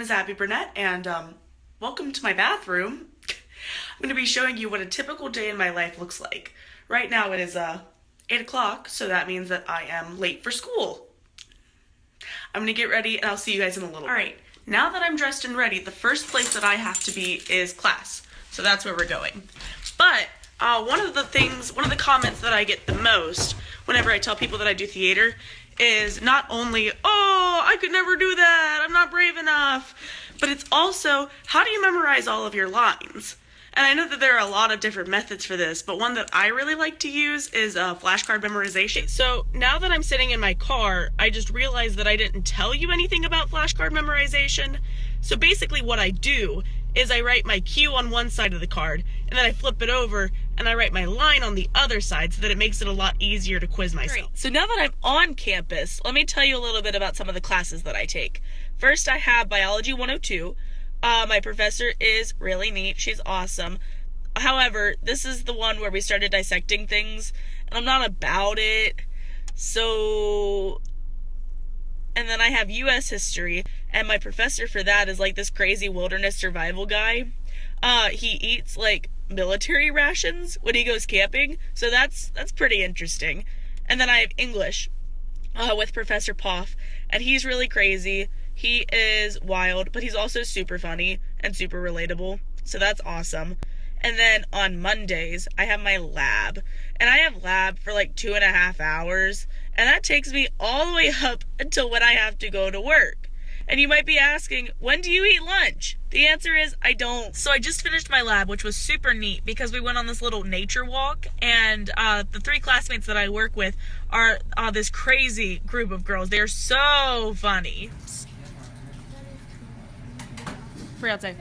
name is Abby Burnette, and welcome to my bathroom. I'm going to be showing you what a typical day in my life looks like. Right now it is 8 o'clock, so that means that I am late for school. I'm going to get ready, and I'll see you guys in a little bit. Alright, now that I'm dressed and ready, the first place that I have to be is class. So that's where we're going. But one of the comments that I get the most whenever I tell people that I do theater is not only, oh, I could never do that, I'm not brave enough, but it's also, how do you memorize all of your lines? And I know that there are a lot of different methods for this, but one that I really like to use is flashcard memorization. So now that I'm sitting in my car, I just realized that I didn't tell you anything about flashcard memorization. So basically what I do is I write my cue on one side of the card, and then I flip it over, and I write my line on the other side so that it makes it a lot easier to quiz myself. Great. So now that I'm on campus, let me tell you a little bit about some of the classes that I take. First, I have Biology 102. My professor is really neat. She's awesome. However, this is the one where we started dissecting things, and I'm not about it. And then I have U.S. history, and my professor for that is like this crazy wilderness survival guy. He eats like military rations when he goes camping, so that's pretty interesting. And then I have English with Professor Poff, and he's really crazy. He is wild, but he's also super funny and super relatable, so that's awesome. And then on Mondays, I have my lab, and I have lab for like 2.5 hours, and that takes me all the way up until when I have to go to work. And you might be asking, when do you eat lunch? The answer is, I don't. So I just finished my lab, which was super neat because we went on this little nature walk, and the 3 classmates that I work with are this crazy group of girls. They're so funny. Free outside.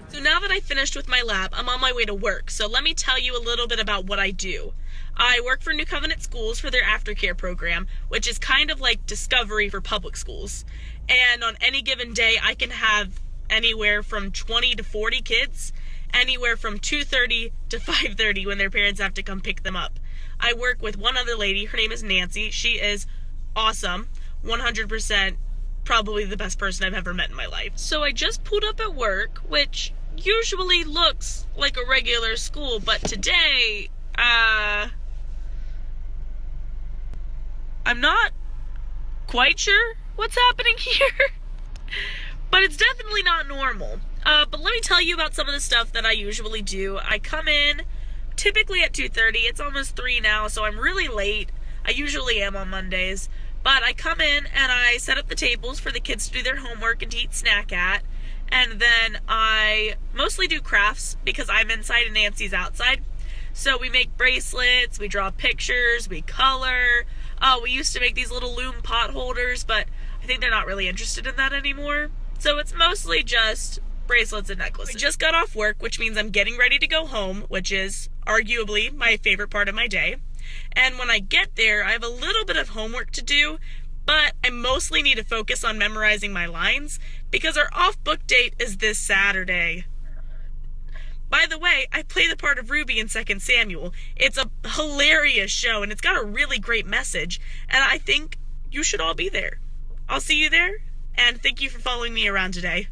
So now that I finished with my lab, I'm on my way to work. So let me tell you a little bit about what I do. I work for New Covenant Schools for their aftercare program, which is kind of like Discovery for public schools. And on any given day, I can have anywhere from 20 to 40 kids, anywhere from 2:30 to 5:30 when their parents have to come pick them up. I work with one other lady. Her name is Nancy. She is awesome, 100%. Probably the best person I've ever met in my life. So I just pulled up at work, which usually looks like a regular school, but today, I'm not quite sure what's happening here, but it's definitely not normal. But let me tell you about some of the stuff that I usually do. I come in typically at 2:30. It's almost 3 now, so I'm really late. I usually am on Mondays. But I come in and I set up the tables for the kids to do their homework and to eat snack at. And then I mostly do crafts because I'm inside and Nancy's outside. So we make bracelets, we draw pictures, we color. We used to make these little loom pot holders, but I think they're not really interested in that anymore. So it's mostly just bracelets and necklaces. I just got off work, which means I'm getting ready to go home, which is arguably my favorite part of my day. And when I get there, I have a little bit of homework to do, but I mostly need to focus on memorizing my lines because our off-book date is this Saturday. By the way, I play the part of Ruby in 2 Samuel. It's a hilarious show, and it's got a really great message, and I think you should all be there. I'll see you there, and thank you for following me around today.